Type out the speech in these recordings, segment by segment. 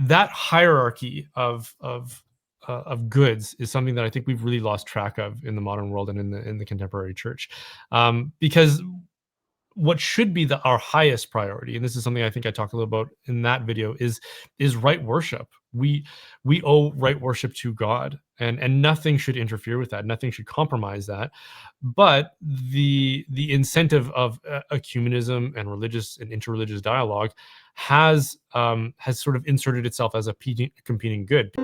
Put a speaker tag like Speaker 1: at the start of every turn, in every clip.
Speaker 1: that hierarchy of goods is something that I think we've really lost track of in the modern world and in the contemporary church, because what should be our highest priority, and this is something I think I talked a little about in that video, is right worship. We owe right worship to God, and nothing should interfere with that. Nothing should compromise that. But the incentive of ecumenism and religious and interreligious dialogue has sort of inserted itself as a competing good.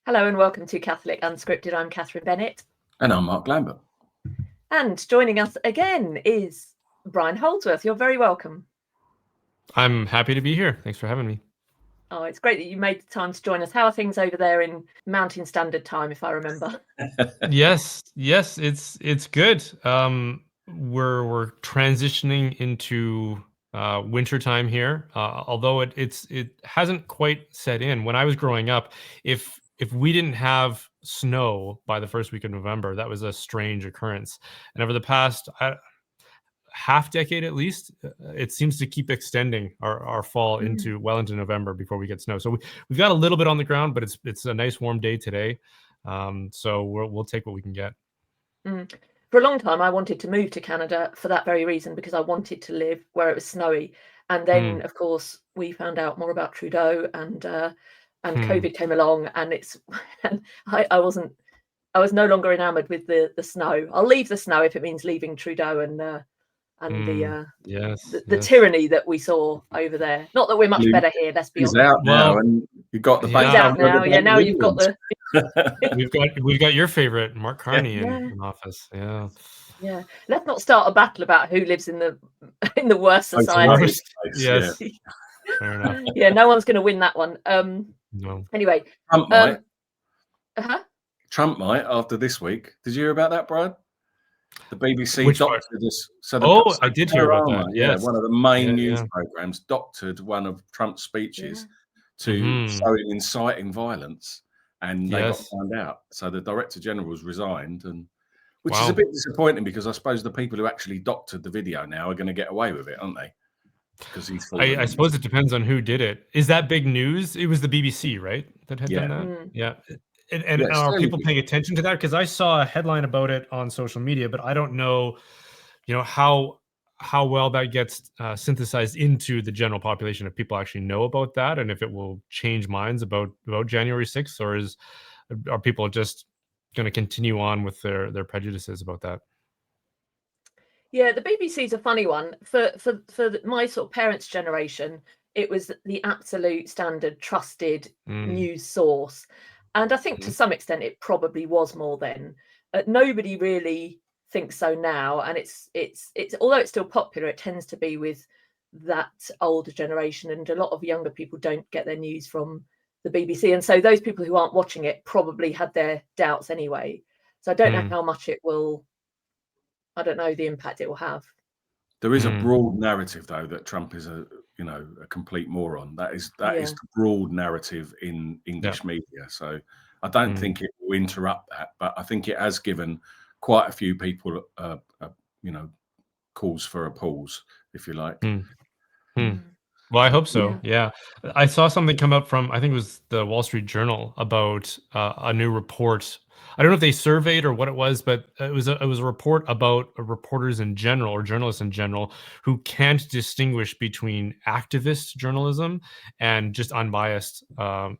Speaker 2: Hello and welcome to Catholic Unscripted. I'm Catherine Bennett.
Speaker 3: And I'm Mark Lambert.
Speaker 2: And joining us again is Brian Holdsworth. You're very welcome.
Speaker 1: I'm happy to be here. Thanks for having me.
Speaker 2: Oh, it's great that you made the time to join us. How are things over there in Mountain Standard Time, if I remember?
Speaker 1: Yes, it's good. We're transitioning into winter time here, although it hasn't quite set in. When I was growing up, if we didn't have snow by the first week of November, that was a strange occurrence. And over the past half decade, at least, it seems to keep extending our fall into November before we get snow. So we've got a little bit on the ground, but it's a nice warm day today. So we'll take what we can get.
Speaker 2: For a long time, I wanted to move to Canada for that very reason, because I wanted to live where it was snowy. And then, of course, we found out more about Trudeau, and COVID came along, and I was no longer enamored with the snow. I'll leave the snow if it means leaving Trudeau and the tyranny that we saw over there. Not that we're much better here. Let's be honest.
Speaker 3: He's out now, and you've got the.
Speaker 2: He's out now. Yeah, now you've got the.
Speaker 1: we've got your favorite Mark Carney in office. Yeah.
Speaker 2: Yeah. Let's not start a battle about who lives in the worst society.
Speaker 1: Yes. Fair enough.
Speaker 2: Yeah, no one's going to win that one.
Speaker 1: No.
Speaker 2: Anyway.
Speaker 3: Trump might. Trump might after this week. Did you hear about that, Brian? The BBC doctored us. So
Speaker 1: I did hear about that.
Speaker 3: Yes. Yeah, one of the main news programs doctored one of Trump's speeches to showing inciting violence, and they got found out. So the Director General's resigned, and which is a bit disappointing, because I suppose the people who actually doctored the video now are going to get away with it, aren't they? Because
Speaker 1: I suppose it depends on who did it. Is that big news? It was the BBC, right, that had done that? Yeah. And are people paying attention to that? Because I saw a headline about it on social media, but I don't know, how well that gets synthesized into the general population, if people actually know about that, and if it will change minds about January 6th, or are people just going to continue on with their prejudices about that?
Speaker 2: Yeah, the BBC is a funny one. For my sort of parents' generation, it was the absolute standard trusted news source. And I think to some extent it probably was more then. Nobody really thinks so now. And it's although it's still popular, it tends to be with that older generation. And a lot of younger people don't get their news from the BBC. And so those people who aren't watching it probably had their doubts anyway. So I don't know how much it will, I don't know the impact it will have.
Speaker 3: There is a broad narrative, though, that Trump is a complete moron. That is the broad narrative in English media. So I don't think it will interrupt that, but I think it has given quite a few people, cause for a pause, if you like.
Speaker 1: Well, I hope so. Yeah. I saw something come up from, I think it was the Wall Street Journal, about a new report. I don't know if they surveyed or what it was, but it was a report about reporters in general, or journalists in general, who can't distinguish between activist journalism and just unbiased,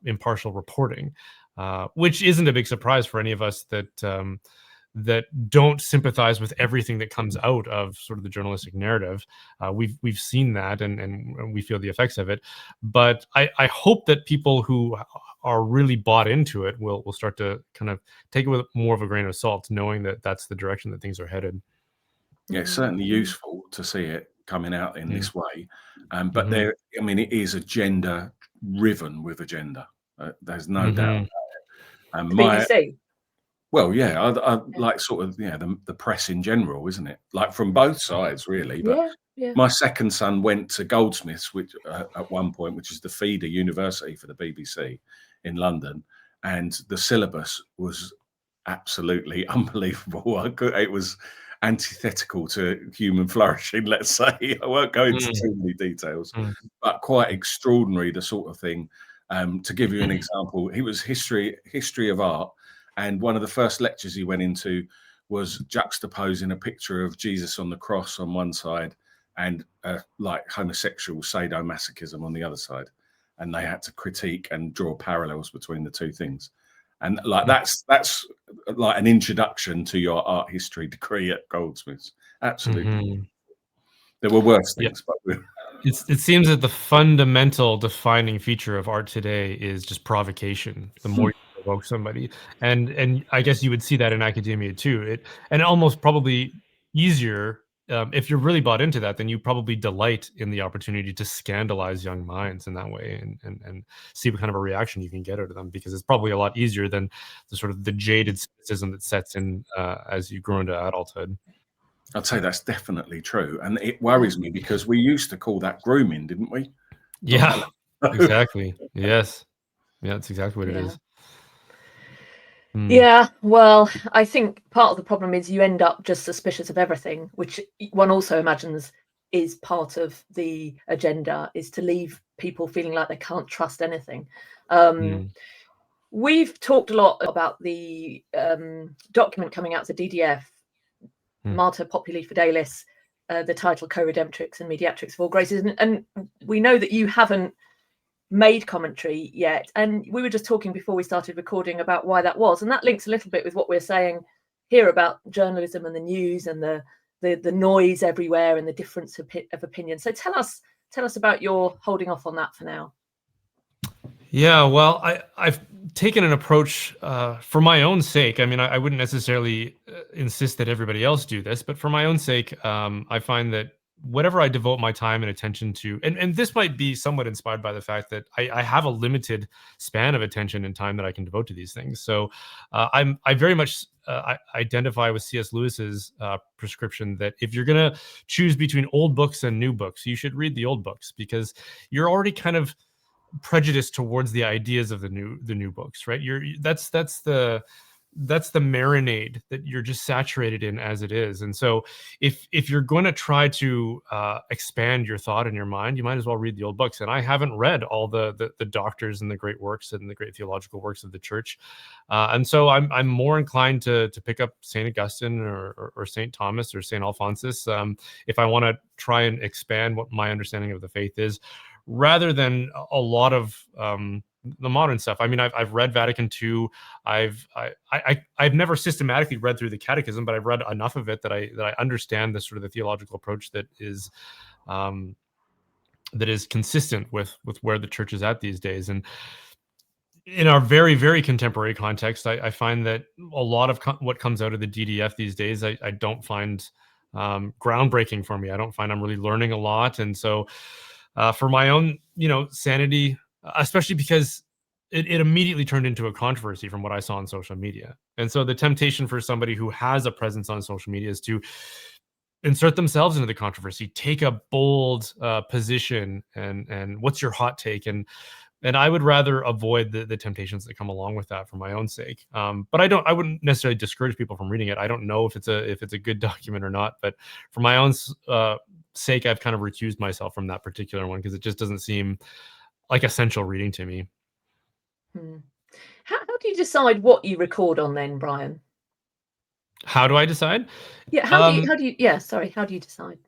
Speaker 1: impartial reporting, which isn't a big surprise for any of us that don't sympathize with everything that comes out of sort of the journalistic narrative. We've seen that, and we feel the effects of it. But I hope that people who are really bought into it will start to kind of take it with more of a grain of salt, knowing that that's the direction that things are headed.
Speaker 3: Yeah, it's certainly useful to see it coming out in this way. But it is agenda riven with agenda. There's no doubt about it.
Speaker 2: BBC?
Speaker 3: Well, yeah, I like sort of the press in general, isn't it? Like from both sides, really. But my second son went to Goldsmiths, which at one point, which is the feeder university for the BBC in London, and the syllabus was absolutely unbelievable. It was antithetical to human flourishing, let's say. I won't go into too many details, but quite extraordinary, the sort of thing. To give you an example, he was history of art, and one of the first lectures he went into was juxtaposing a picture of Jesus on the cross on one side and like homosexual sadomasochism on the other side, and they had to critique and draw parallels between the two things. And like that's like an introduction to your art history degree at Goldsmiths. Absolutely. There were worse things, but
Speaker 1: it seems that the fundamental defining feature of art today is just provocation. The more you provoke somebody, and I guess you would see that in academia too. And almost probably easier if you're really bought into that, then you probably delight in the opportunity to scandalize young minds in that way, and see what kind of a reaction you can get out of them, because it's probably a lot easier than the sort of the jaded cynicism that sets in as you grow into adulthood.
Speaker 3: I'd say that's definitely true. And it worries me because we used to call that grooming, didn't we?
Speaker 1: Yeah, exactly. Yes. Yeah, that's exactly what it is.
Speaker 2: Yeah, well, I think part of the problem is you end up just suspicious of everything, which one also imagines is part of the agenda, is to leave people feeling like they can't trust anything. We've talked a lot about the document coming out of the DDF, Mater Populi Fidelis, the title Co-Redemptrix and Mediatrix of All Graces. And we know that you haven't made commentary yet, and we were just talking before we started recording about why that was, and that links a little bit with what we're saying here about journalism and the news and the noise everywhere and the difference of opinion. So tell us about your holding off on that for now.
Speaker 1: Yeah, well, I've taken an approach for my own sake. I mean, I wouldn't necessarily insist that everybody else do this, but for my own sake, I find that whatever I devote my time and attention to, and this might be somewhat inspired by the fact that I have a limited span of attention and time that I can devote to these things. So I very much I identify with C.S. Lewis's prescription that if you're going to choose between old books and new books, you should read the old books, because you're already kind of prejudiced towards the ideas of the new books, right? That's the marinade that you're just saturated in as it is. And so if you're going to try to expand your thought and your mind, you might as well read the old books. And I haven't read all the doctors and the great works and the great theological works of the church, and so I'm more inclined to pick up Saint Augustine or Saint Thomas or Saint Alphonsus if I want to try and expand what my understanding of the faith is, rather than a lot of the modern stuff. I mean, I've read Vatican II. I've never systematically read through the Catechism, but I've read enough of it that I understand the sort of the theological approach that is consistent with where the church is at these days. And in our very, very contemporary context, I find that a lot of what comes out of the DDF these days, I don't find groundbreaking for me. I don't find I'm really learning a lot. And so for my own, sanity, especially because it immediately turned into a controversy from what I saw on social media. And so the temptation for somebody who has a presence on social media is to insert themselves into the controversy, take a bold position, and what's your hot take? And I would rather avoid the temptations that come along with that for my own sake. But I wouldn't necessarily discourage people from reading it. I don't know if it's a good document or not, but for my own sake, I've kind of recused myself from that particular one because it just doesn't seem like essential reading to me.
Speaker 2: How do you decide what you record on then, Brian?
Speaker 1: How do I decide?
Speaker 2: Yeah, how do you decide?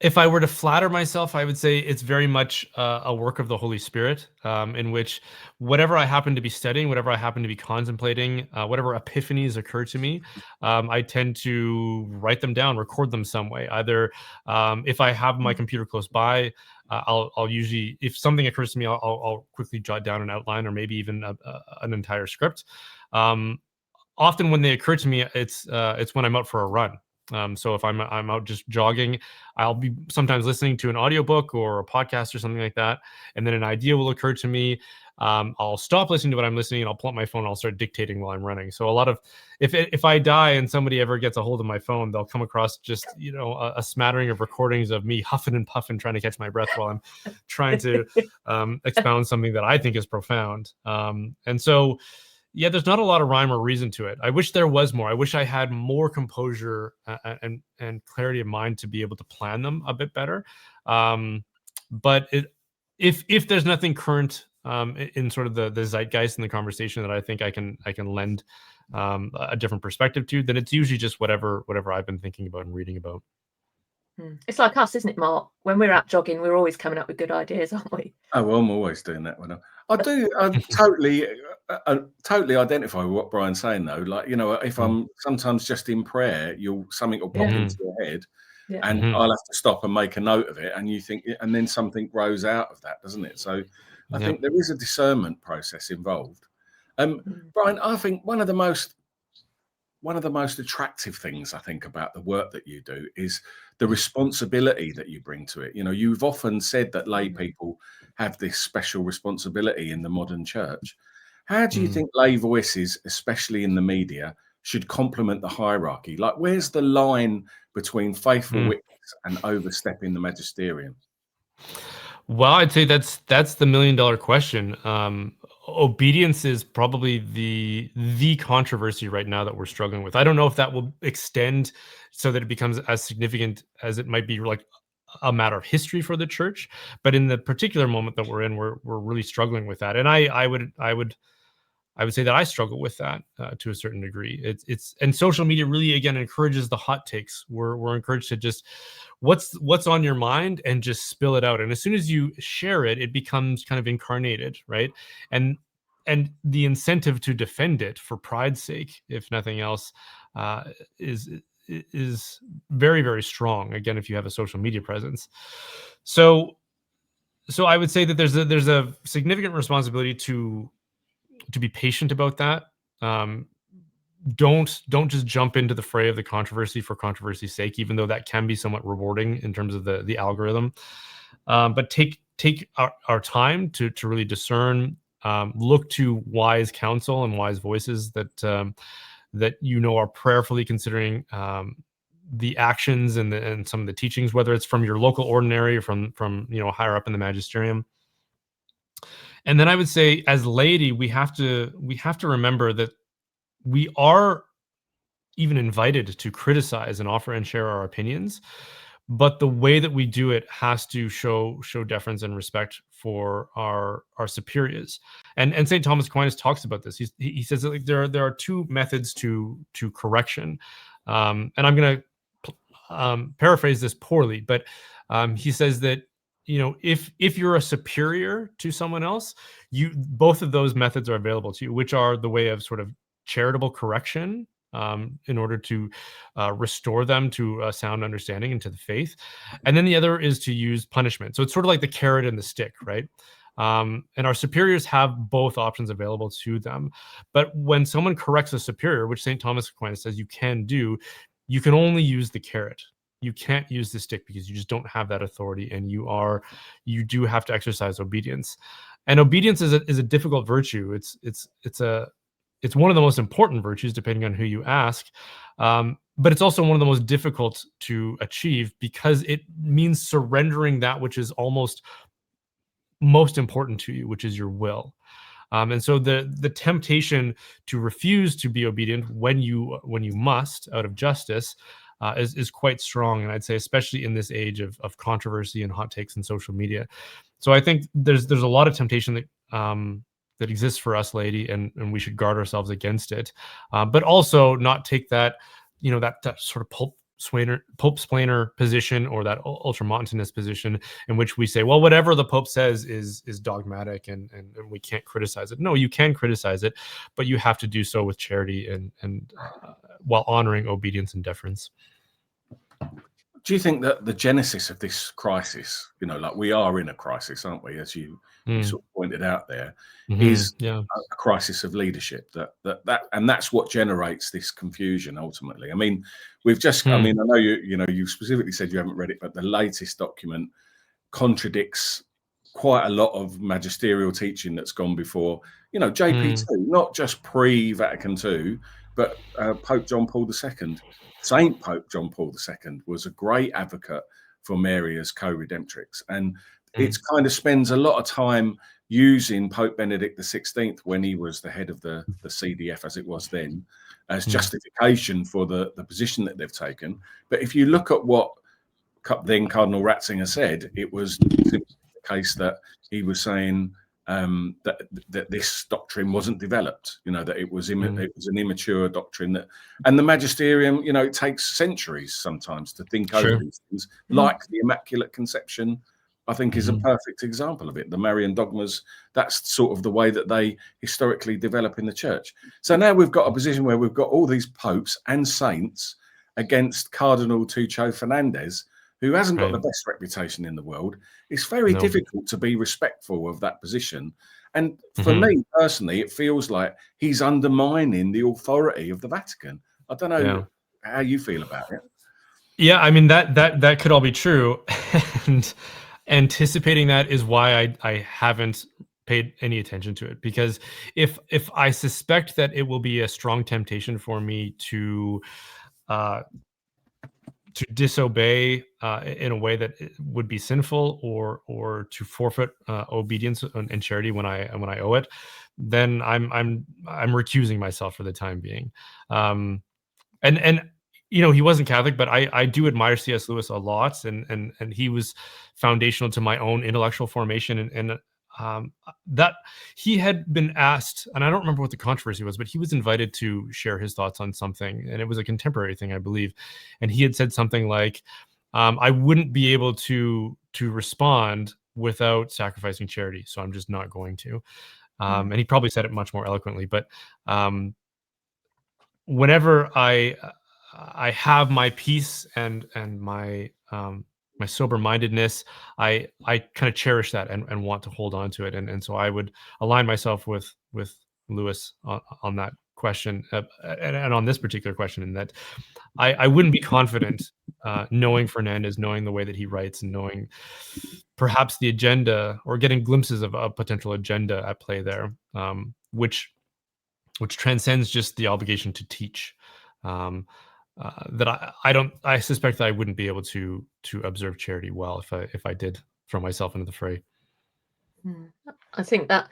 Speaker 1: If I were to flatter myself, I would say it's very much a work of the Holy Spirit, in which whatever I happen to be studying, whatever I happen to be contemplating, whatever epiphanies occur to me, I tend to write them down, record them some way. Either if I have my computer close by, I'll usually, if something occurs to me, I'll quickly jot down an outline or maybe even an entire script. Often when they occur to me, it's when I'm out for a run. So if I'm out just jogging, I'll be sometimes listening to an audiobook or a podcast or something like that, and then an idea will occur to me. I'll stop listening to what I'm listening and I'll pull up my phone and I'll start dictating while I'm running. So a lot of, if I die and somebody ever gets a hold of my phone, they'll come across just, a smattering of recordings of me huffing and puffing, trying to catch my breath while I'm trying to expound something that I think is profound. And so, yeah, there's not a lot of rhyme or reason to it. I wish there was more. I wish I had more composure and clarity of mind to be able to plan them a bit better. But if there's nothing current in sort of the zeitgeist in the conversation that I think I can lend a different perspective to, then it's usually just whatever I've been thinking about and reading about.
Speaker 2: It's like us, isn't it, Mark? When we're out jogging, we're always coming up with good ideas, aren't we?
Speaker 3: Oh, well, I'm always doing that when I totally identify with what Brian's saying, though. Like, if I'm sometimes just in prayer, something will pop into your head, and I'll have to stop and make a note of it, and you think, and then something grows out of that, doesn't it? So I think there is a discernment process involved. Brian, I think one of the most attractive things I think about the work that you do is the responsibility that you bring to it. You've often said that lay people have this special responsibility in the modern church. How do you think lay voices, especially in the media, should complement the hierarchy? Like, where's the line between faithful witness and overstepping the magisterium?
Speaker 1: Well, I'd say that's the $1 million question. Obedience is probably the controversy right now that we're struggling with. I don't know if that will extend so that it becomes as significant as it might be like a matter of history for the church, but in the particular moment that we're in, we're really struggling with that. And I would say that I struggle with that to a certain degree. And social media really, again, encourages the hot takes. We're encouraged to just what's on your mind and just spill it out. And as soon as you share it, it becomes kind of incarnated, right? And the incentive to defend it for pride's sake, if nothing else, is very, very strong. Again, if you have a social media presence, so I would say that there's a significant responsibility to be patient about that. Don't just jump into the fray of the controversy for controversy's sake, even though that can be somewhat rewarding in terms of the algorithm. But take our time to really discern, look to wise counsel and wise voices that are prayerfully considering the actions and some of the teachings, whether it's from your local ordinary or from higher up in the magisterium. And then I would say, as laity, we have to remember that we are even invited to criticize and offer and share our opinions, but the way that we do it has to show deference and respect for our superiors. And St. Thomas Aquinas talks about this. He says that there are two methods to correction, and I'm going to paraphrase this poorly, but he says that if you're a superior to someone else, both of those methods are available to you, which are the way of sort of charitable correction, in order to restore them to a sound understanding and to the faith. And then the other is to use punishment. So it's sort of like the carrot and the stick, right? And our superiors have both options available to them. But when someone corrects a superior, which St. Thomas Aquinas says you can do, you can only use the carrot. You can't use the stick because you just don't have that authority, and you do have to exercise obedience. And obedience is a difficult virtue. It's one of the most important virtues, depending on who you ask. But it's also one of the most difficult to achieve because it means surrendering that which is almost most important to you, which is your will. And so the temptation to refuse to be obedient when you must out of justice is quite strong. And I'd say especially in this age of controversy and hot takes and social media. So I think there's a lot of temptation that exists for us laity, and we should guard ourselves against it, but also not take that that sort of Pope splainer position, or that ultramontanist position in which we say, well, whatever the Pope says is dogmatic and we can't criticize it. No, you can criticize it, but you have to do so with charity and while honoring obedience and deference.
Speaker 3: Do you think that the genesis of this crisis, like we are in a crisis, aren't we, as you sort of pointed out there, is a crisis of leadership, that and that's what generates this confusion ultimately? I mean, we've just I mean, I know you specifically said you haven't read it, but the latest document contradicts quite a lot of magisterial teaching that's gone before, you know, JP2, not just pre-Vatican II, but Pope John Paul II. Saint Pope John Paul II was a great advocate for Mary as co-redemptrix. And it kind of spends a lot of time using Pope Benedict XVI, when he was the head of the CDF, as it was then, as justification for the position that they've taken. But if you look at what then Cardinal Ratzinger said, it was the case that he was saying that this doctrine wasn't developed, you know, that it was an immature doctrine, that, and the magisterium, you know, it takes centuries sometimes to think over these things, like the Immaculate Conception, I think, is a perfect example of it. The Marian dogmas, that's sort of the way that they historically develop in the church. So now we've got a position where we've got all these popes and saints against Cardinal Tucho Fernandez, who hasn't got the best reputation in the world. It's very difficult to be respectful of that position. And for me personally, it feels like he's undermining the authority of the Vatican. I don't know how you feel about it.
Speaker 1: Yeah, I mean, that could all be true. And anticipating that is why I haven't paid any attention to it, because if I suspect that it will be a strong temptation for me to disobey in a way that would be sinful, or to forfeit obedience and charity when I owe it, then I'm recusing myself for the time being. And you know, he wasn't Catholic, but I do admire C.S. Lewis a lot, and he was foundational to my own intellectual formation, and that he had been asked, and I don't remember what the controversy was, but he was invited to share his thoughts on something, and it was a contemporary thing, I believe, and he had said something like, I wouldn't be able to respond without sacrificing charity, so I'm just not going to. And he probably said it much more eloquently, but whenever I have my peace and my my sober-mindedness, I kind of cherish that and want to hold on to it, and so I would align myself with Lewis on that question, and on this particular question, in that I wouldn't be confident knowing Fernandez, knowing the way that he writes, and knowing perhaps the agenda, or getting glimpses of a potential agenda at play there, which transcends just the obligation to teach. That I suspect that I wouldn't be able to observe charity well if I did throw myself into the fray.
Speaker 2: I think that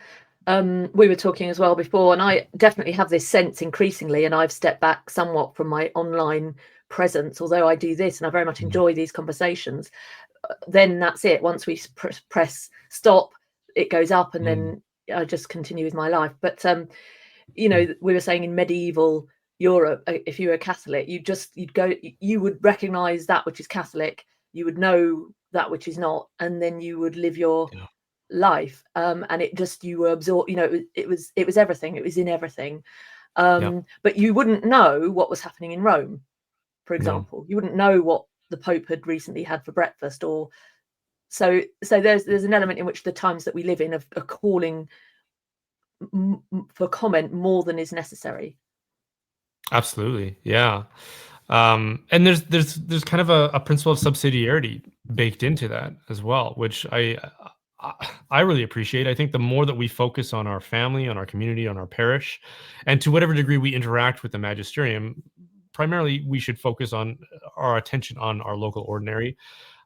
Speaker 2: we were talking as well before, and I definitely have this sense increasingly, and I've stepped back somewhat from my online presence, although I do this and I very much enjoy these conversations. Then that's it. Once we press stop, it goes up, and then I just continue with my life. But you know, we were saying in medieval Europe, if you were a Catholic, you would recognize that which is Catholic, you would know that which is not, and then you would live your life, and it just, you were absorbed, you know, it was everything, it was in everything, but you wouldn't know what was happening in Rome, for example. You wouldn't know what the Pope had recently had for breakfast, or so there's an element in which the times that we live in are calling for comment more than is necessary. Absolutely,
Speaker 1: yeah. And there's kind of a principle of subsidiarity baked into that as well, which I really appreciate. I think the more that we focus on our family, on our community, on our parish, and to whatever degree we interact with the magisterium, primarily we should focus on our attention on our local ordinary.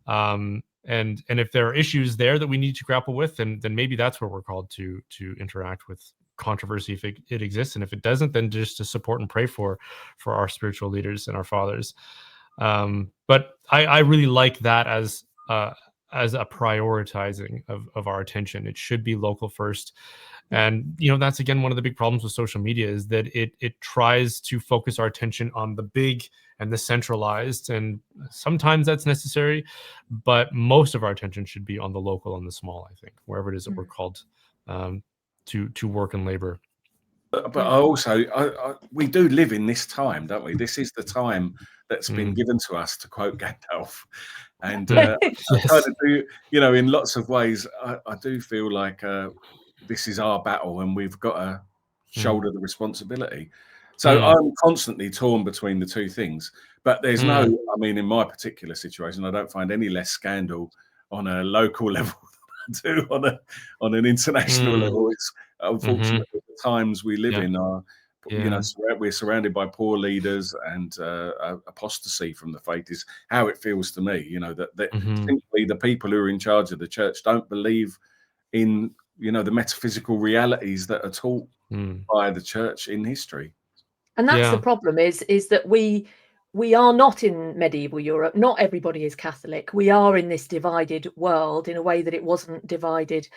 Speaker 1: And if there are issues there that we need to grapple with, then maybe that's where we're called to interact with controversy, if it exists, and if it doesn't, then just to support and pray for our spiritual leaders and our fathers. But I really like that as a prioritizing of our attention. It should be local first. And, you know, that's again one of the big problems with social media, is that it tries to focus our attention on the big and the centralized, and sometimes that's necessary, but most of our attention should be on the local and the small, I think, wherever it is that we're called to work and labor.
Speaker 3: But I also, we do live in this time, don't we? This is the time that's been given to us, to quote Gandalf. And I kind of do, you know, in lots of ways, I do feel like this is our battle, and we've got to shoulder the responsibility. So I'm constantly torn between the two things. But there's no, I mean, in my particular situation, I don't find any less scandal on a local level to do on an international level. It's unfortunately the times we live in are, you know, we're surrounded by poor leaders, and apostasy from the faith is how it feels to me. You know, that simply the people who are in charge of the church don't believe in, you know, the metaphysical realities that are taught by the church in history.
Speaker 2: And that's the problem, is that we are not in medieval Europe. Not everybody is Catholic. We are in this divided world in a way that it wasn't divided.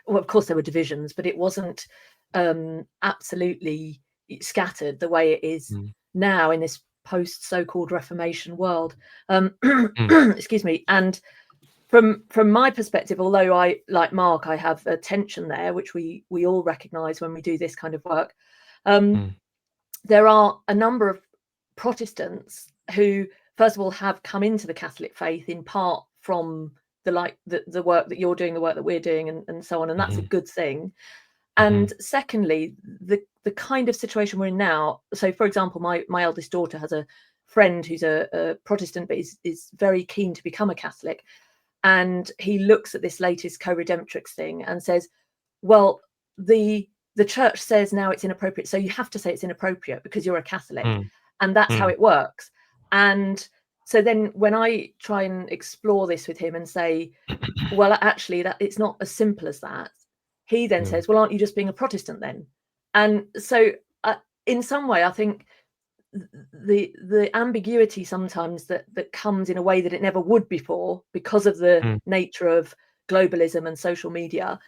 Speaker 2: Well, of course there were divisions, but it wasn't absolutely scattered the way it is now in this post so-called Reformation world. Excuse me. And from my perspective, although I, like Mark, I have a tension there, which we all recognize when we do this kind of work. There are a number of Protestants who, first of all, have come into the Catholic faith in part from the work that you're doing, the work that we're doing, and so on, and that's a good thing. And secondly, the kind of situation we're in now. So, for example, my eldest daughter has a friend who's a Protestant, but is very keen to become a Catholic, and he looks at this latest co-redemptrix thing and says, "Well, the church says now it's inappropriate, so you have to say it's inappropriate because you're a Catholic, and that's how it works." And so then when I try and explore this with him and say, well, actually, that it's not as simple as that, he then says, well, aren't you just being a Protestant then? And so in some way, I think the ambiguity sometimes that comes in a way that it never would before, because of the nature of globalism and social media,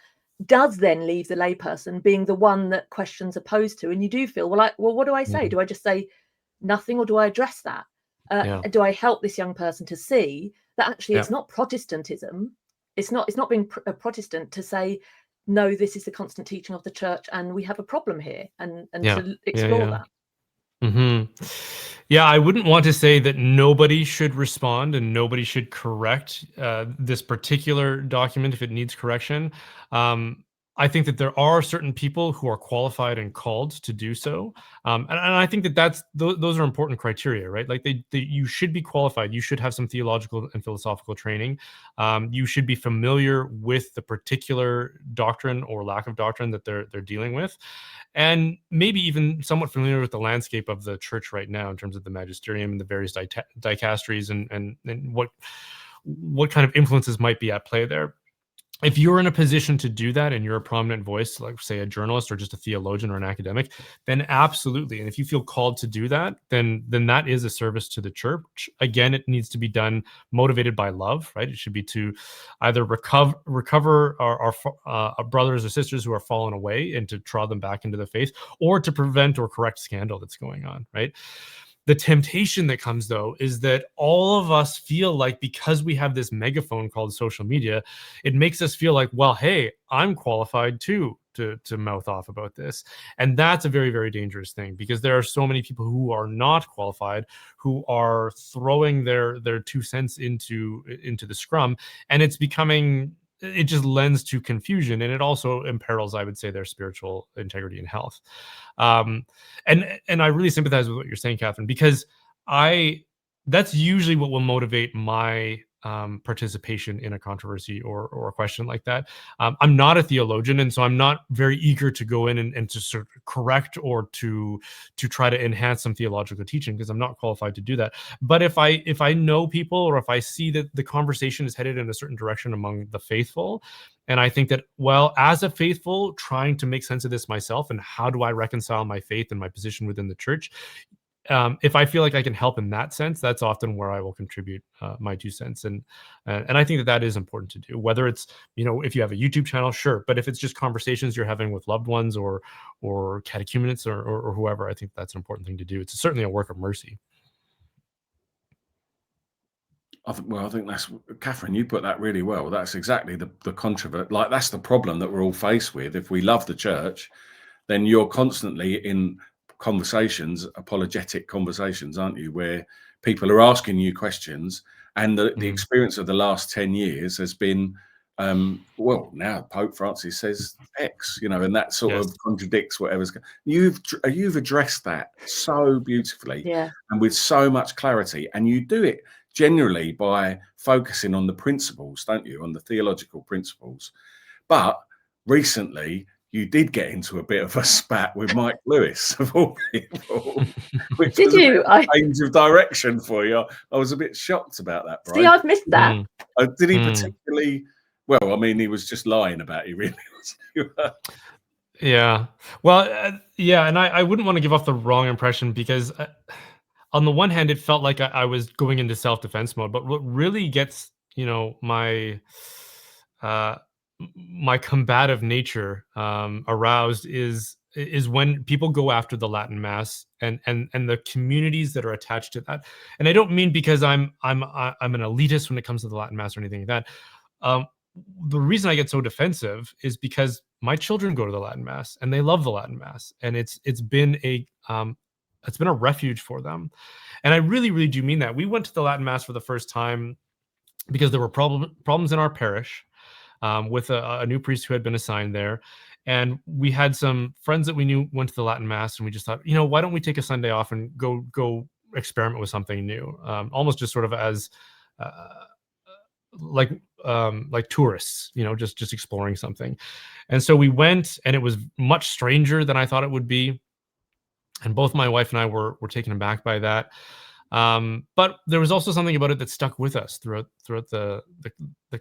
Speaker 2: does then leave the layperson being the one that questions are posed to. And you do feel, well, what do I say? Do I just say nothing, or do I address that? Do I help this young person to see that actually it's not Protestantism? It's not being a Protestant to say, no, this is the constant teaching of the church, and we have a problem here, and to explore that.
Speaker 1: Yeah, I wouldn't want to say that nobody should respond and nobody should correct this particular document if it needs correction. I think that there are certain people who are qualified and called to do so, and I think that those are important criteria, right? Like you should be qualified. You should have some theological and philosophical training. You should be familiar with the particular doctrine or lack of doctrine that they're dealing with, and maybe even somewhat familiar with the landscape of the church right now in terms of the magisterium and the various dicasteries and what kind of influences might be at play there. If you're in a position to do that and you're a prominent voice, like say a journalist or just a theologian or an academic, then absolutely. And if you feel called to do that, then that is a service to the church. Again, it needs to be done motivated by love, right? It should be to either recover our brothers or sisters who are fallen away and to draw them back into the faith, or to prevent or correct scandal that's going on, right? The temptation that comes, though, is that all of us feel like, because we have this megaphone called social media, it makes us feel like, well, hey, I'm qualified too to mouth off about this. And that's a very, very dangerous thing, because there are so many people who are not qualified, who are throwing their 2 cents into the scrum, and it just lends to confusion, and it also imperils, I would say, their spiritual integrity and health. And I really sympathize with what you're saying, Katherine, because that's usually what will motivate my participation in a controversy or a question like that. I'm not a theologian, and so I'm not very eager to go in and to sort of correct or to try to enhance some theological teaching, because I'm not qualified to do that. But if I know people, or if I see that the conversation is headed in a certain direction among the faithful, and I think that, well, as a faithful, trying to make sense of this myself, and how do I reconcile my faith and my position within the church, if I feel like I can help in that sense, that's often where I will contribute my 2 cents. And I think that is important to do, whether it's, if you have a YouTube channel, sure. But if it's just conversations you're having with loved ones or catechumens or whoever, I think that's an important thing to do. It's certainly a work of mercy.
Speaker 3: I think that's, Katherine, you put that really well. That's exactly the controversy. Like, that's the problem that we're all faced with. If we love the church, then you're constantly in conversations, apologetic conversations, aren't you, where people are asking you questions, and the experience of the last 10 years has been, well, now Pope Francis says X, and that sort of contradicts whatever's. You've addressed that so beautifully, and with so much clarity, and you do it generally by focusing on the principles, don't you, on the theological principles. But recently, you did get into a bit of a spat with Mike Lewis, of all people, which
Speaker 2: Did
Speaker 3: was
Speaker 2: you?
Speaker 3: a bit of a change of direction for you. I was a bit shocked about that, Brian.
Speaker 2: See, I've missed that.
Speaker 3: Did he particularly? Well, I mean, he was just lying about you, really.
Speaker 1: Yeah. Well, yeah, and I wouldn't want to give off the wrong impression, because on the one hand, it felt like I was going into self-defense mode, but what really gets, my my combative nature aroused is when people go after the Latin Mass and the communities that are attached to that. And I don't mean because I'm an elitist when it comes to the Latin Mass or anything like that. The reason I get so defensive is because my children go to the Latin Mass and they love the Latin Mass, and it's been a refuge for them. And I really, really do mean that. We went to the Latin Mass for the first time because there were problems in our parish with a new priest who had been assigned there. And we had some friends that we knew went to the Latin Mass, and we just thought, why don't we take a Sunday off and go experiment with something new, almost just sort of as like tourists, just exploring something. And so we went, and it was much stranger than I thought it would be. And both my wife and I were taken aback by that. But there was also something about it that stuck with us throughout the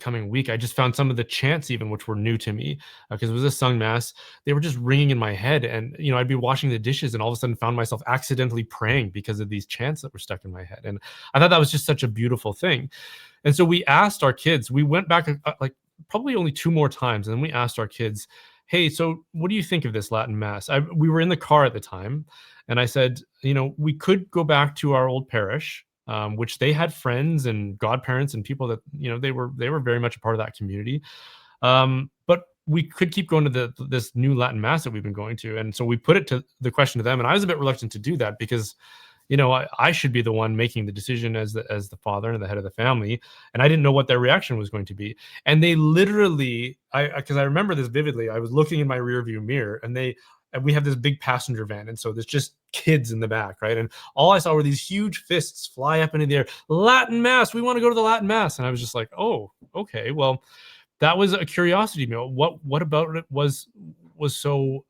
Speaker 1: coming week. I just found some of the chants, even, which were new to me, because it was a sung mass. They were just ringing in my head, and I'd be washing the dishes and all of a sudden found myself accidentally praying because of these chants that were stuck in my head. And I thought that was just such a beautiful thing. And so we asked our kids. We went back like probably only 2 more times, and then we asked our kids, "Hey, so what do you think of this Latin Mass?" We were in the car at the time, and I said, we could go back to our old parish, which they had friends and godparents and people that, they were very much a part of that community. But we could keep going to this new Latin Mass that we've been going to. And so we put the question to them, and I was a bit reluctant to do that because, I should be the one making the decision as the father and the head of the family, and I didn't know what their reaction was going to be. And they literally, because I remember this vividly, I was looking in my rearview mirror, and we have this big passenger van, and so there's just kids in the back, right? And all I saw were these huge fists fly up into the air. Latin Mass, we want to go to the Latin Mass. And I was just like, oh, okay, well, that was a curiosity meal. What about it was so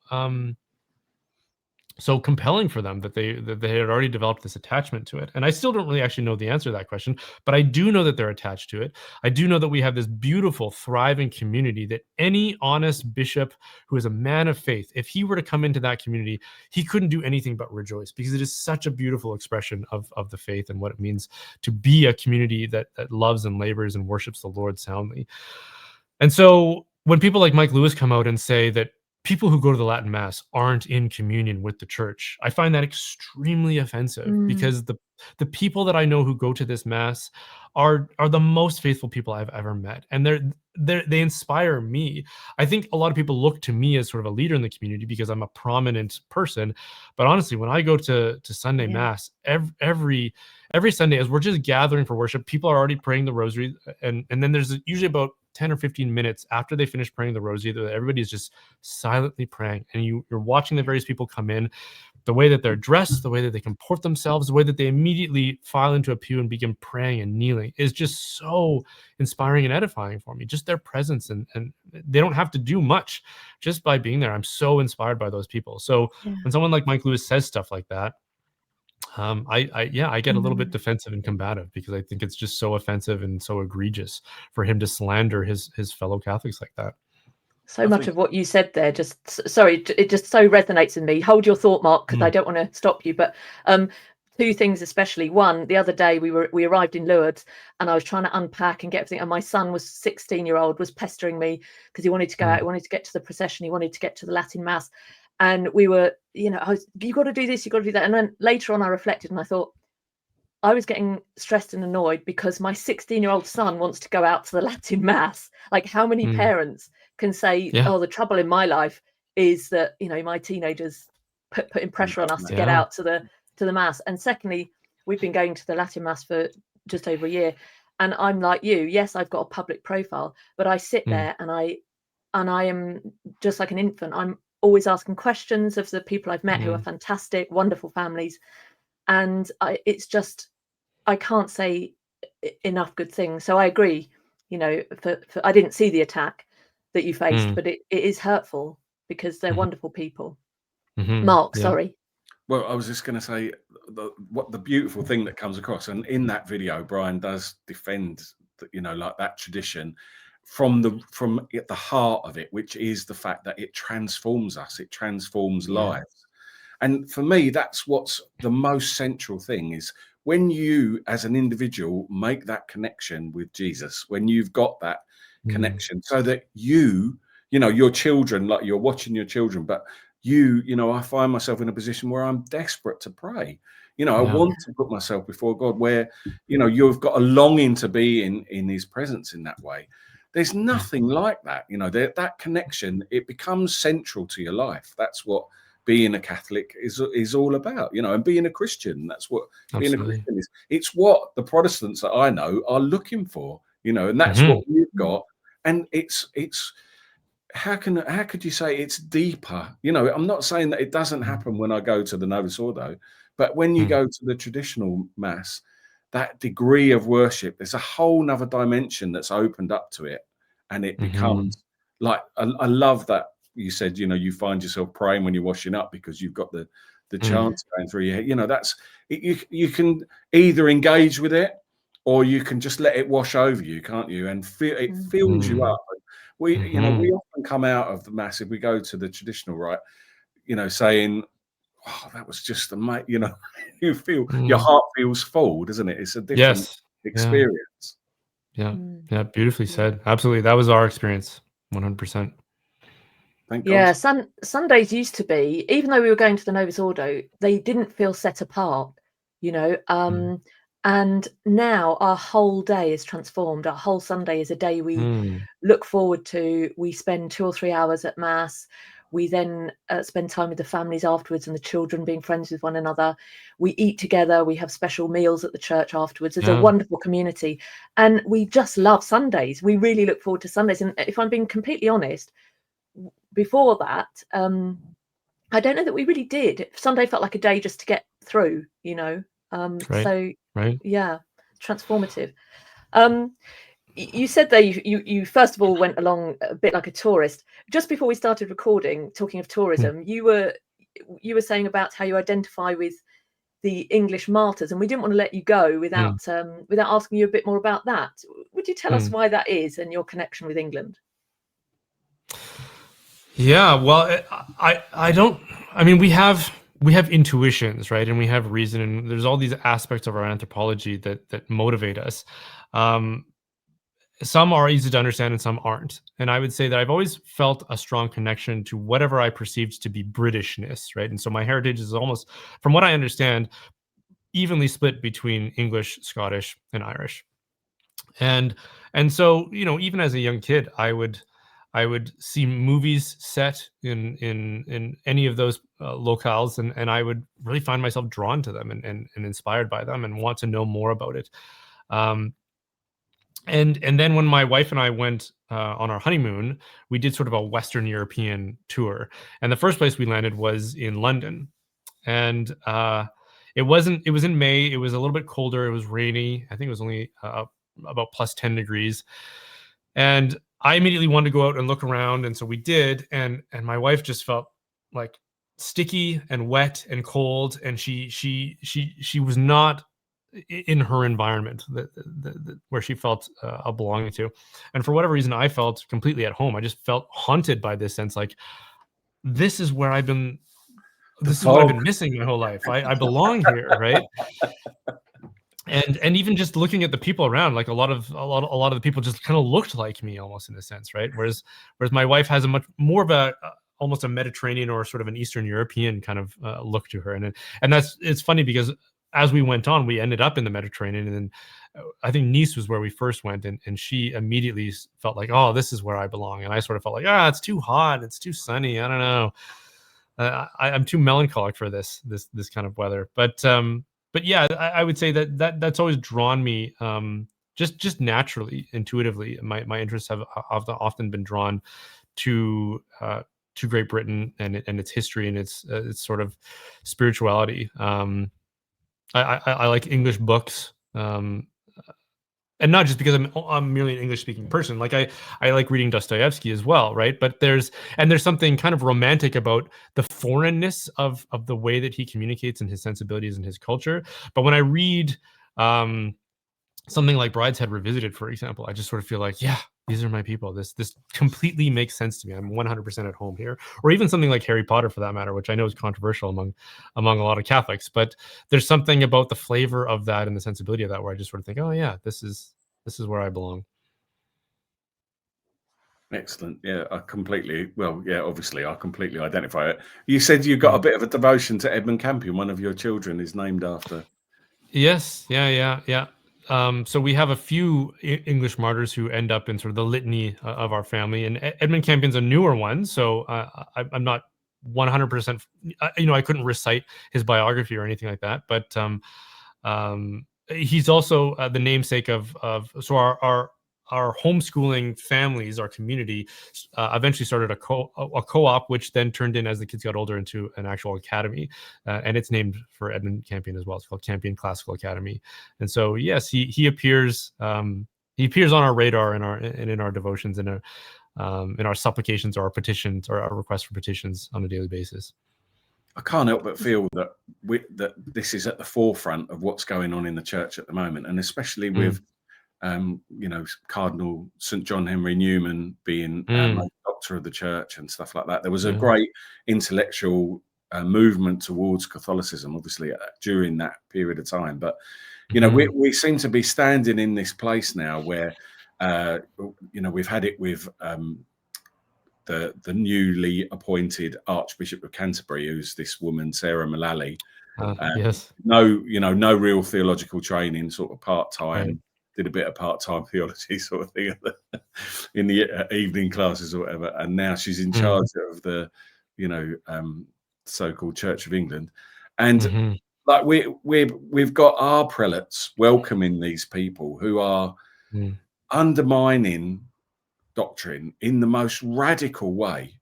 Speaker 1: so compelling for them that they had already developed this attachment to it? And I still don't really actually know the answer to that question, but I do know that they're attached to it. I do know that we have this beautiful, thriving community that any honest bishop who is a man of faith, if he were to come into that community, he couldn't do anything but rejoice, because it is such a beautiful expression of the faith and what it means to be a community that loves and labors and worships the Lord soundly. And so when people like Mike Lewis come out and say that people who go to the Latin Mass aren't in communion with the church, I find that extremely offensive, because the people that I know who go to this Mass are the most faithful people I've ever met, and they inspire me. I think a lot of people look to me as sort of a leader in the community because I'm a prominent person, but honestly, when I go to Sunday Mass, every Sunday, as we're just gathering for worship, people are already praying the rosary, and then there's usually about 10 or 15 minutes after they finish praying the rosary, everybody's just silently praying, and you're watching the various people come in, the way that they're dressed, the way that they comport themselves, the way that they immediately file into a pew and begin praying and kneeling is just so inspiring and edifying for me. Just their presence, and they don't have to do much just by being there. I'm so inspired by those people. So when someone like Mike Lewis says stuff like that, I get a little bit defensive and combative, because I think it's just so offensive and so egregious for him to slander his fellow Catholics like that.
Speaker 2: So much of what you said there, it just so resonates in me. Hold your thought, Mark, because I don't want to stop you. But 2 things especially. One, the other day we arrived in Lourdes, and I was trying to unpack and get everything. And my son, 16-year-old, was pestering me because he wanted to go out. He wanted to get to the procession. He wanted to get to the Latin Mass. And we were, you got to do this, you got to do that. And then later on, I reflected and I thought, I was getting stressed and annoyed because my 16-year-old son wants to go out to the Latin Mass. Like, how many parents can say, oh, the trouble in my life is that, my teenagers putting pressure on us to get out to the Mass. And secondly, we've been going to the Latin Mass for just over a year. And I'm like you, yes, I've got a public profile, but I sit there and I am just like an infant. I'm always asking questions of the people I've met who are fantastic, wonderful families. And I can't say enough good things. So I agree. You know, I didn't see the attack that you faced, but it is hurtful because they're wonderful people. Mark, sorry.
Speaker 3: Well, I was just going to say the beautiful thing that comes across, and in that video, Brian does defend, like that tradition from at the heart of it, which is the fact that it transforms us, it transforms lives. And for me, that's what's the most central thing, is when you, as an individual, make that connection with Jesus, when you've got that connection, so that your children, like you're watching your children, but I find myself in a position where I'm desperate to pray. I want to put myself before God, where, you've got a longing to be in his presence in that way. There's nothing like that. That connection, it becomes central to your life. That's what being a Catholic is all about, and being a Christian. That's what being a Christian is. It's what the Protestants that I know are looking for, and that's what we've got. And it's how could you say it's deeper? I'm not saying that it doesn't happen when I go to the Novus Ordo, but when you go to the traditional mass, that degree of worship, there's a whole nother dimension that's opened up to it, and it becomes like, I love that you said, you find yourself praying when you're washing up because you've got the chants going through your head. That's it. You can either engage with it, or you can just let it wash over you, can't you? And it fills you up. We often come out of the mass, if we go to the traditional rite, saying, "Oh, that was just amazing." You feel your heart feels full, doesn't it? It's a different experience.
Speaker 1: Yeah, beautifully said. Absolutely, that was our experience, 100%.
Speaker 3: Thank God.
Speaker 2: Yeah, Sundays used to be, even though we were going to the Novus Ordo, they didn't feel set apart, and now our whole day is transformed. Our whole Sunday is a day we look forward to. We spend 2 or 3 hours at mass. We then spend time with the families afterwards, and the children being friends with one another. We eat together. We have special meals at the church afterwards. There's a wonderful community, and we just love Sundays. We really look forward to Sundays. And if I'm being completely honest, before that, I don't know that we really did. Sunday felt like a day just to get through,
Speaker 1: Right.
Speaker 2: Yeah, transformative. You said that you first of all went along a bit like a tourist. Just before we started recording, talking of tourism, you were saying about how you identify with the English martyrs, and we didn't want to let you go without asking you a bit more about that. Would you tell us why that is and your connection with England?
Speaker 1: Yeah, well, we have intuitions, right? And we have reason, and there's all these aspects of our anthropology that motivate us. Some are easy to understand and some aren't. And I would say that I've always felt a strong connection to whatever I perceived to be Britishness, right? And so my heritage is almost, from what I understand, evenly split between English, Scottish, and Irish. And so, even as a young kid, I would see movies set in any of those locales, and I would really find myself drawn to them and inspired by them and want to know more about it. And then when my wife and I went on our honeymoon, we did sort of a Western European tour, and the first place we landed was in London, and it was in May. It was a little bit colder. It was rainy. I think it was only about plus 10 degrees, and I immediately wanted to go out and look around, and so we did. And my wife just felt like sticky and wet and cold, and she was not in her environment where she felt a belonging to. And for whatever reason, I felt completely at home. I just felt haunted by this sense, like this is where I've been. This is what I've been missing my whole life. I belong here, right? And even just looking at the people around, like a lot of the people just kind of looked like me almost, in a sense, right? Whereas my wife has a much more of a almost a Mediterranean or sort of an Eastern European kind of look to her, and it's funny because as we went on, we ended up in the Mediterranean, and then I think Nice was where we first went, and she immediately felt like, oh, this is where I belong, and I sort of felt like, it's too hot, it's too sunny, I don't know, I'm too melancholic for this kind of weather, but yeah, I would say that's always drawn me, just naturally, intuitively. My interests have often been drawn to Great Britain and its history and its sort of spirituality. I like English books. and not just because I'm merely an English speaking person. Like I like reading Dostoevsky as well, right? But there's something kind of romantic about the foreignness of the way that he communicates and his sensibilities and his culture. But when I read something like Brideshead Revisited, for example, I just sort of feel like, yeah, these are my people. This completely makes sense to me. I'm 100% at home here. Or even something like Harry Potter, for that matter, which I know is controversial among a lot of Catholics. But there's something about the flavor of that and the sensibility of that where I just sort of think, oh yeah, this is where I belong.
Speaker 3: Excellent. Yeah, obviously I completely identify it. You said you got a bit of a devotion to Edmund Campion. One of your children is named after.
Speaker 1: Yes. Yeah. So we have a few English martyrs who end up in sort of the litany of our family, and Edmund Campion's a newer one. So I'm not 100%. I couldn't recite his biography or anything like that, but he's also the namesake of so our homeschooling families, our community, eventually started a co-op, which then turned in, as the kids got older, into an actual academy, and it's named for Edmund Campion as well. It's called Campion Classical Academy, and so yes, he appears on our radar in our devotions and in our supplications or our petitions or our requests for petitions on a daily basis.
Speaker 3: I can't help but feel that that this is at the forefront of what's going on in the church at the moment, and especially with Cardinal St. John Henry Newman being doctor of the church and stuff like that. There was a great intellectual movement towards Catholicism, obviously, during that period of time. But, we seem to be standing in this place now where, we've had it with the newly appointed Archbishop of Canterbury, who's this woman, Sarah Mullally.
Speaker 1: Yes.
Speaker 3: No real theological training, sort of part-time. Right. Did a bit of part-time theology sort of thing in the evening classes or whatever, and now she's in charge of the, so-called Church of England, and like we've got our prelates welcoming these people who are undermining doctrine in the most radical way.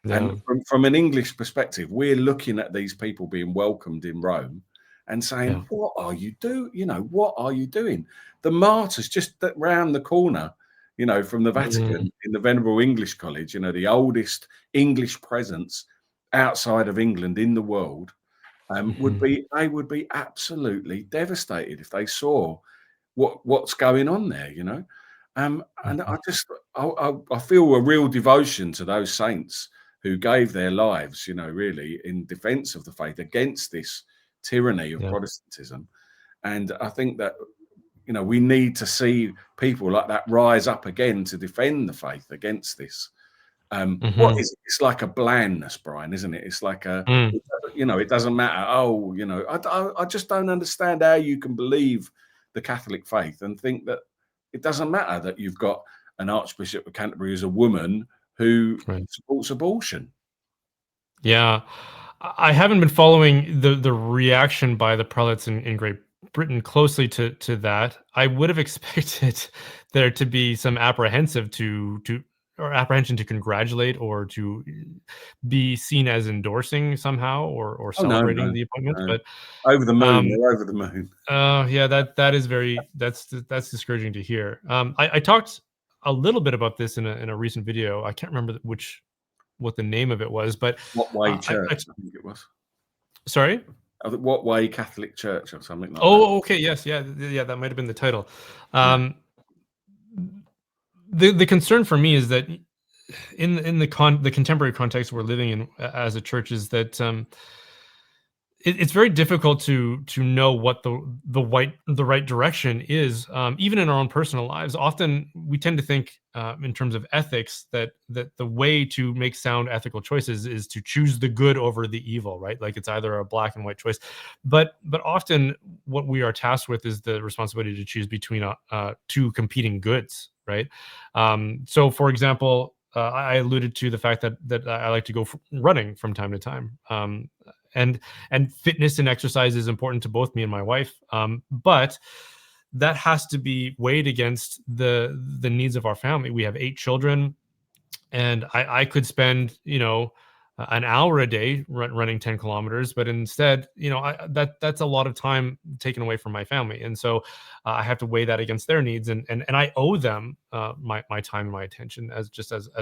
Speaker 3: And from an English perspective, we're looking at these people being welcomed in Rome and saying, what are you doing? What are you doing? The Martyrs just round the corner, from the Vatican, in the Venerable English College, the oldest English presence outside of England in the world, would be absolutely devastated if they saw what's going on there, and I feel a real devotion to those saints who gave their lives, really in defense of the faith against this tyranny of Protestantism. And I think that, we need to see people like that rise up again to defend the faith against this. What is it? It's like a blandness, Brian, isn't it? It's like it doesn't matter. I just don't understand how you can believe the Catholic faith and think that it doesn't matter that you've got an Archbishop of Canterbury who's a woman who supports abortion.
Speaker 1: Yeah. I haven't been following the reaction by the prelates in Great Britain closely to that. I would have expected there to be some apprehension to congratulate or to be seen as endorsing somehow or celebrating the appointment. But
Speaker 3: over the moon, they're over the moon.
Speaker 1: Yeah, that's discouraging to hear. I talked a little bit about this in a recent video. I can't remember what the name of it was, but
Speaker 3: What Way Church, I think it was.
Speaker 1: Sorry?
Speaker 3: What Way Catholic Church or something like that.
Speaker 1: Oh, okay, yes, yeah, that might have been the title. The concern for me is that in the contemporary context we're living in as a church is that it's very difficult to know what the right direction is, even in our own personal lives. Often we tend to think in terms of ethics that the way to make sound ethical choices is to choose the good over the evil, right? Like it's either a black and white choice. But often what we are tasked with is the responsibility to choose between two competing goods, right? So, for example, I alluded to the fact that I like to go running from time to time. And fitness and exercise is important to both me and my wife, but that has to be weighed against the needs of our family. We have 8 children, and I could spend an hour a day running 10 kilometers, but instead, that's a lot of time taken away from my family. And so I have to weigh that against their needs, and I owe them my time and my attention as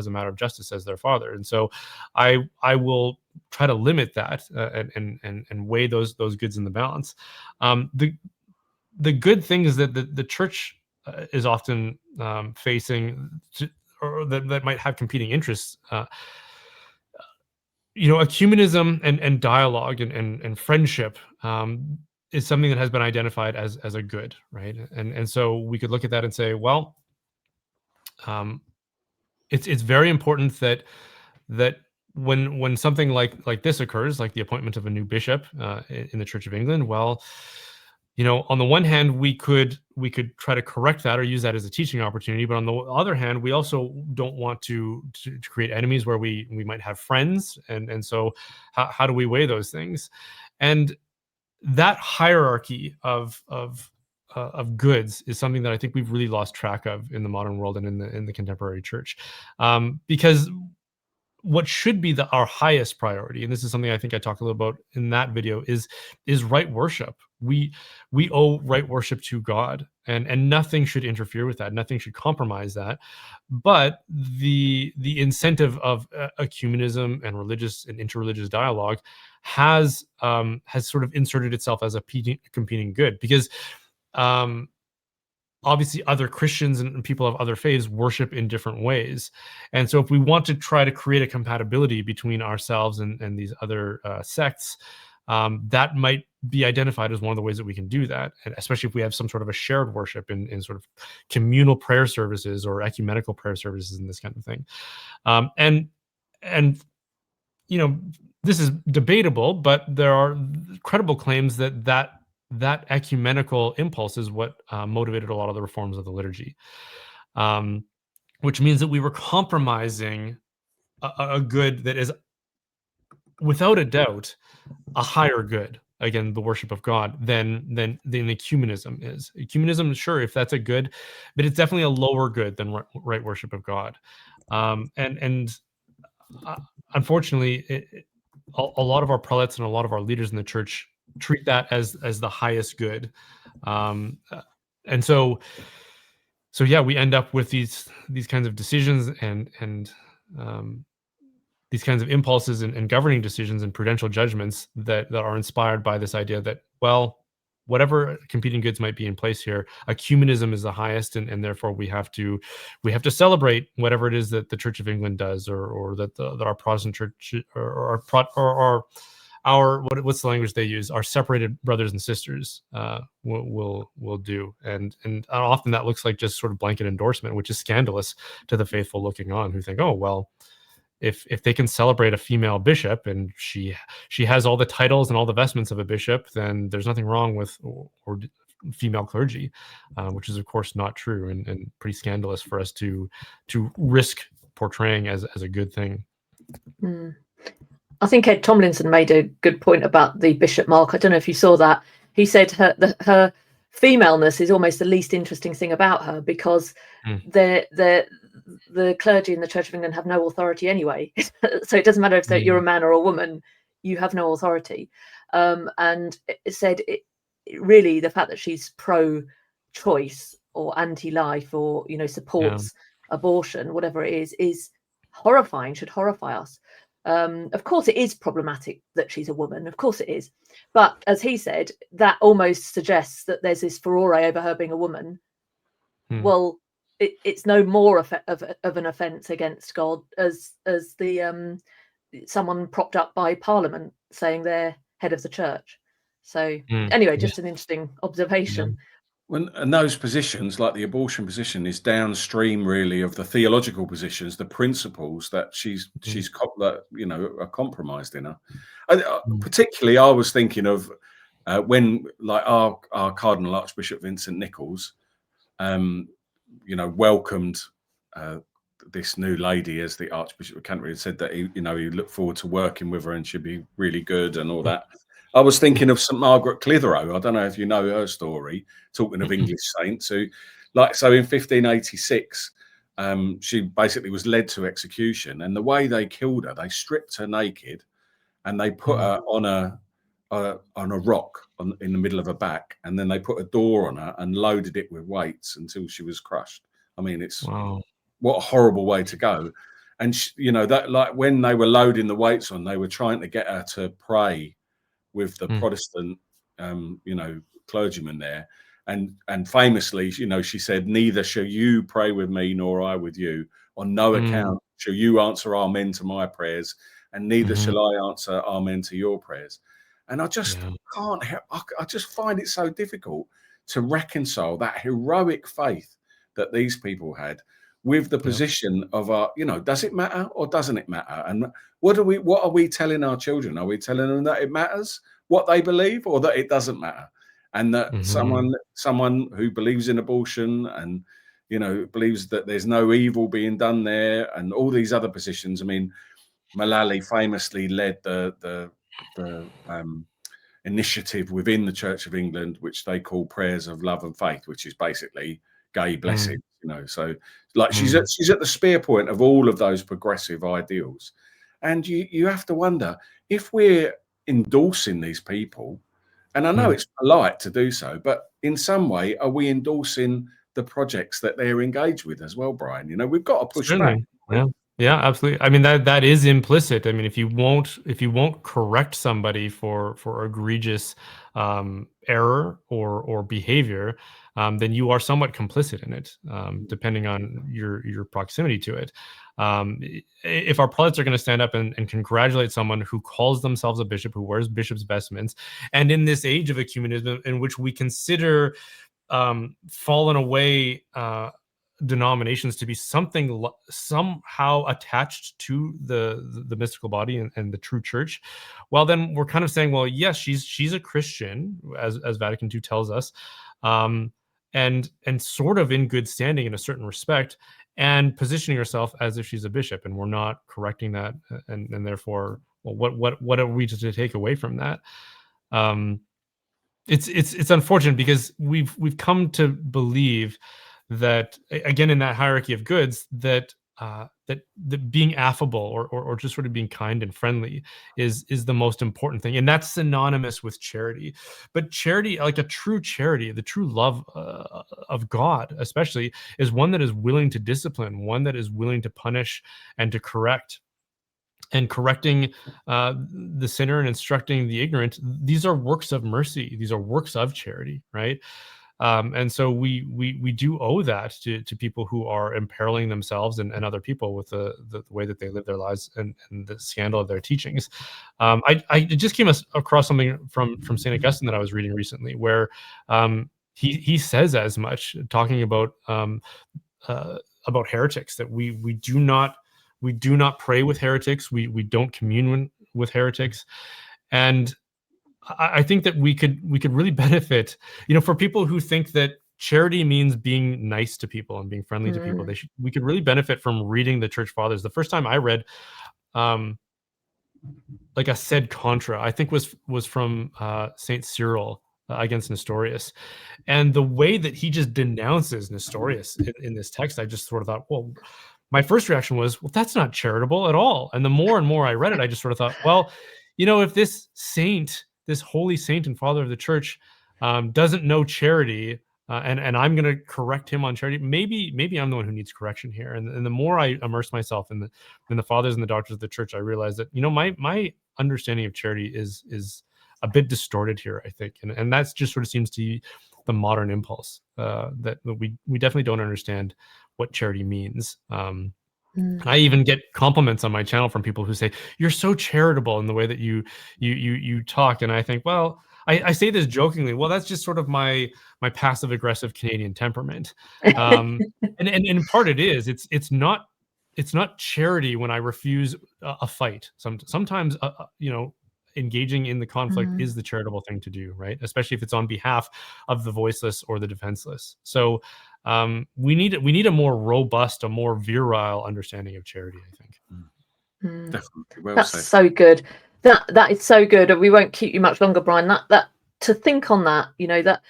Speaker 1: a matter of justice as their father. And so I will try to limit that and weigh those goods in the balance. The good thing is that the church is often facing, or that might have competing interests. Ecumenism and dialogue and friendship is something that has been identified as a good, right? And so we could look at that and say, well, it's very important that when something like this occurs, like the appointment of a new bishop in the Church of England, well, on the one hand, we could try to correct that or use that as a teaching opportunity, but on the other hand, we also don't want to create enemies where we might have friends, and so how do we weigh those things? And that hierarchy of goods is something that I think we've really lost track of in the modern world and in the contemporary church, because what should be our highest priority, and this is something I think I talked a little about in that video, is right worship. We owe right worship to God, and nothing should interfere with that. Nothing should compromise that. But the incentive of ecumenism and religious and interreligious dialogue has sort of inserted itself as a competing good, because obviously other Christians and people of other faiths worship in different ways. And so if we want to try to create a compatibility between ourselves and these other sects, that might be identified as one of the ways that we can do that. And especially if we have some sort of a shared worship in sort of communal prayer services or ecumenical prayer services and this kind of thing. And this is debatable, but there are credible claims that ecumenical impulse is what motivated a lot of the reforms of the liturgy, which means that we were compromising a good that is, without a doubt, a higher good, again, the worship of God, than ecumenism is. Ecumenism, sure, if that's a good, but it's definitely a lower good than right worship of God. Unfortunately, a lot of our prelates and a lot of our leaders in the church treat that as the highest good, and so yeah, we end up with these kinds of decisions and these kinds of impulses and governing decisions and prudential judgments that are inspired by this idea that, well, whatever competing goods might be in place here, ecumenism is the highest, and therefore we have to celebrate whatever it is that the Church of England does, or that our Protestant church or our what's the language they use? Our separated brothers and sisters will do, and often that looks like just sort of blanket endorsement, which is scandalous to the faithful looking on, who think, oh well, if they can celebrate a female bishop and she has all the titles and all the vestments of a bishop, then there's nothing wrong with or female clergy, which is of course not true, and pretty scandalous for us to risk portraying as a good thing.
Speaker 2: I think Ed Tomlinson made a good point about the Bishop Mark. I don't know if you saw that. He said her femaleness is almost the least interesting thing about her, because the clergy in the Church of England have no authority anyway. So it doesn't matter if you're a man or a woman, you have no authority. And it said really the fact that she's pro-choice or anti-life or supports abortion, whatever it is horrifying, should horrify us. Of course it is problematic that she's a woman, of course it is, but as he said, that almost suggests that there's this furore over her being a woman. Well, it's no more of an offence against God as the someone propped up by Parliament saying they're head of the church. So anyway, just an interesting observation.
Speaker 3: And those positions, like the abortion position, is downstream really of the theological positions, the principles that she's are compromised in her. Particularly, I was thinking of when, like, our Cardinal Archbishop Vincent Nichols, welcomed this new lady as the Archbishop of Canterbury, and said that he looked forward to working with her and she'd be really good and all that. I was thinking of St. Margaret Clitheroe. I don't know if you know her story, talking of English saints who, so in 1586, she basically was led to execution. And the way they killed her, they stripped her naked and they put her on a rock in the middle of her back, and then they put a door on her and loaded it with weights until she was crushed. I mean, it's what a horrible way to go. And you know, that, like, when they were loading the weights on, they were trying to get her to pray with the Protestant, you know, clergyman there. And famously, you know, she said, "Neither shall you pray with me nor I with you. On no account shall you answer amen to my prayers, and neither shall I answer amen to your prayers." And I just can't help, I just find it so difficult to reconcile that heroic faith that these people had with the position of you know, does it matter or doesn't it matter? And what are we telling our children? Are we telling them that it matters what they believe, or that it doesn't matter? And that someone who believes in abortion and, you know, believes that there's no evil being done there, and all these other positions. I mean, Mullally famously led the initiative within the Church of England, which they call Prayers of Love and Faith, which is basically gay blessing. You know, so like she's at the spear point of all of those progressive ideals. And you have to wonder if we're endorsing these people. And I know it's polite to do so, but in some way, are we endorsing the projects that they're engaged with as well, Brian? You know, we've got to push back.
Speaker 1: Yeah, absolutely. I mean, that is implicit. I mean, if you won't correct somebody for egregious error or behavior, then you are somewhat complicit in it, depending on your proximity to it. If our prelates are going to stand up and congratulate someone who calls themselves a bishop, who wears bishop's vestments, and in this age of ecumenism in which we consider fallen away denominations to be somehow attached to the mystical body and the true church, well, then we're kind of saying, well, yes, she's a Christian, as Vatican II tells us, and sort of in good standing in a certain respect, and positioning herself as if she's a bishop, and we're not correcting that, and therefore, well, what are we to take away from that? It's unfortunate, because we've come to believe that, again, in that hierarchy of goods, that being affable or just sort of being kind and friendly is the most important thing, and that's synonymous with charity. But charity, like a true charity, the true love of God, especially, is one that is willing to discipline, one that is willing to punish and to correct. And correcting the sinner and instructing the ignorant, these are works of mercy. These are works of charity, right? And so we do owe that to people who are imperiling themselves and other people with the way that they live their lives and the scandal of their teachings. I just came across something from St. Augustine that I was reading recently, where he says as much, talking about heretics, that we do not pray with heretics. We don't commune with heretics. And I think that we could really benefit, you know, for people who think that charity means being nice to people and being friendly to people. We could really benefit from reading the Church Fathers. The first time I read like a sed contra, I think was from Saint Cyril against Nestorius, and the way that he just denounces Nestorius in this text, I just sort of thought, well, my first reaction was, well, that's not charitable at all. And the more and more I read it, I just sort of thought, well, you know, if this saint, this holy saint and father of the church, doesn't know charity, and I'm going to correct him on charity, maybe I'm the one who needs correction here. And the more I immerse myself in the fathers and the doctors of the church, I realize that, you know, my understanding of charity is a bit distorted here, I think, and that's just sort of seems to be the modern impulse, that we definitely don't understand what charity means. I even get compliments on my channel from people who say, you're so charitable in the way that you talk. And I think, well, I say this jokingly, well, that's just sort of my passive aggressive Canadian temperament. And in part it is, it's not charity when I refuse a fight. Sometimes, you know, engaging in the conflict is the charitable thing to do, right? Especially if it's on behalf of the voiceless or the defenseless. So we need a more robust, a more virile understanding of charity, I think.
Speaker 3: Definitely. Well
Speaker 2: That's
Speaker 3: said.
Speaker 2: so good. That is so good. And we won't keep you much longer, Brian. That to think on that, you know, that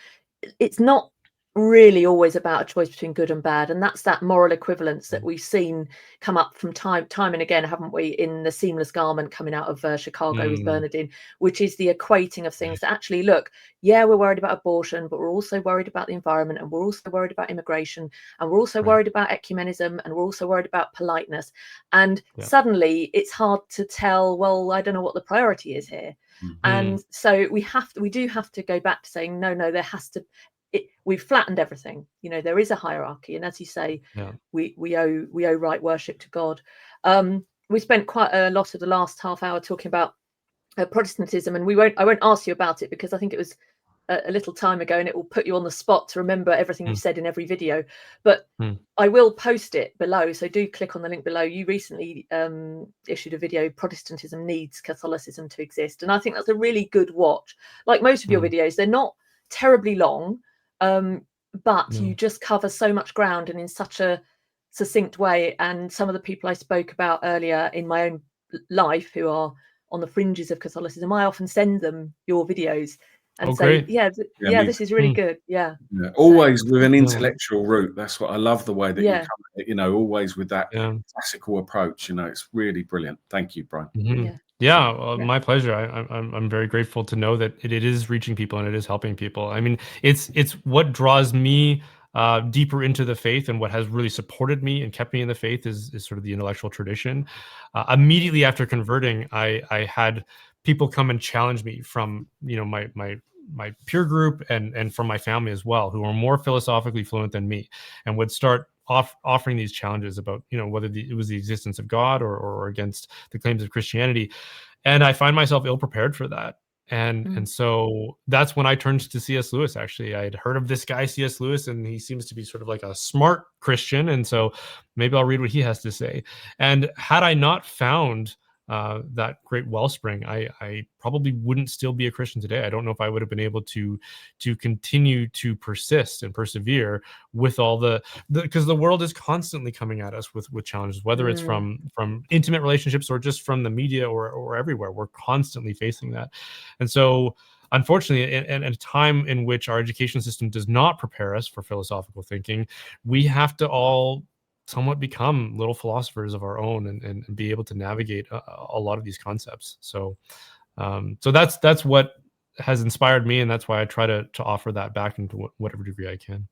Speaker 2: it's not really always about a choice between good and bad, and that's that moral equivalence that we've seen come up from time and again, haven't we, in the seamless garment coming out of Chicago with Bernardine, which is the equating of things that actually, look, yeah, we're worried about abortion, but we're also worried about the environment, and we're also worried about immigration, and we're also worried about ecumenism, and we're also worried about politeness. And suddenly it's hard to tell, well, I don't know what the priority is here. And so we do have to go back to saying, no, there has to, we've flattened everything. There is a hierarchy, and as you say, we owe right worship to God. We spent quite a lot of the last half hour talking about Protestantism, and I won't ask you about it because I think it was a little time ago, and it will put you on the spot to remember everything you've said in every video. But I will post it below, so do click on the link below. You recently issued a video, Protestantism Needs Catholicism to Exist, and I think that's a really good watch. Like most of your videos, they're not terribly long, but you just cover so much ground and in such a succinct way. And some of the people I spoke about earlier in my own life who are on the fringes of Catholicism, I often send them your videos and say, this is really good.
Speaker 3: Always with an intellectual route. That's what I love, the way that you come, always with that classical approach. It's really brilliant. Thank you, Brian.
Speaker 1: My pleasure. I'm very grateful to know that it is reaching people and it is helping people. I mean, it's what draws me deeper into the faith, and what has really supported me and kept me in the faith is sort of the intellectual tradition. Immediately after converting, I had people come and challenge me from my peer group and from my family as well, who are more philosophically fluent than me, and would start offering these challenges about whether it was the existence of God or against the claims of Christianity. And I find myself ill prepared for that. And so that's when I turned to C.S. Lewis. Actually, I had heard of this guy, C.S. Lewis, and he seems to be sort of like a smart Christian. And so maybe I'll read what he has to say. And had I not found that great wellspring, I probably wouldn't still be a Christian today. I don't know if I would have been able to continue to persist and persevere with all because the world is constantly coming at us with challenges, whether it's from intimate relationships or just from the media or everywhere. We're constantly facing that. And so unfortunately, in a time in which our education system does not prepare us for philosophical thinking, we have to all somewhat become little philosophers of our own and be able to navigate a lot of these concepts. So that's what has inspired me, and that's why I try to offer that back into whatever degree I can.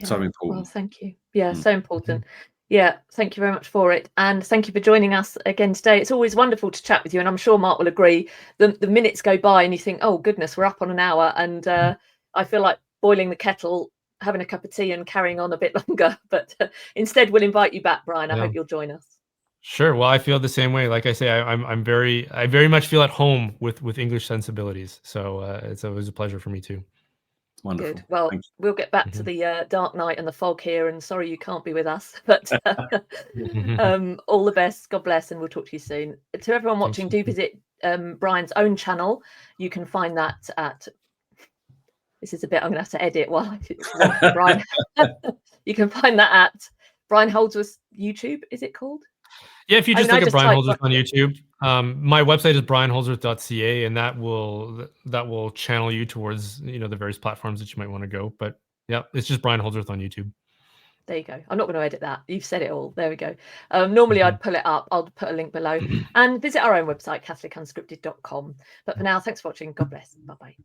Speaker 3: So important.
Speaker 2: Well, thank you. So important. Thank you very much for it, and thank you for joining us again today. It's always wonderful to chat with you, and I'm sure Mark will agree. The minutes go by and you think, oh goodness, we're up on an hour, and I feel like boiling the kettle, having a cup of tea and carrying on a bit longer, but instead we'll invite you back, Brian. I hope you'll join us.
Speaker 1: Sure. Well, I feel the same way. Like I say, I very much feel at home with English sensibilities. So it's always a pleasure for me too.
Speaker 3: Wonderful.
Speaker 2: Good. Well, we'll get back to the dark night and the fog here, and sorry you can't be with us, but all the best. God bless, and we'll talk to you soon. To everyone watching, do visit Brian's own channel. You can find that at, this is a bit I'm gonna have to edit while Brian. You can find that at Brian Holdsworth YouTube, is it called?
Speaker 1: Yeah, if you just look at Brian Holdsworth on YouTube. My website is brianholdsworth.ca, and that will channel you towards the various platforms that you might want to go. But yeah, it's just Brian Holdsworth on YouTube.
Speaker 2: There you go. I'm not going to edit that. You've said it all. There we go. Normally I'd pull it up. I'll put a link below, and visit our own website, catholicunscripted.com. But for now, thanks for watching. God bless. Bye-bye.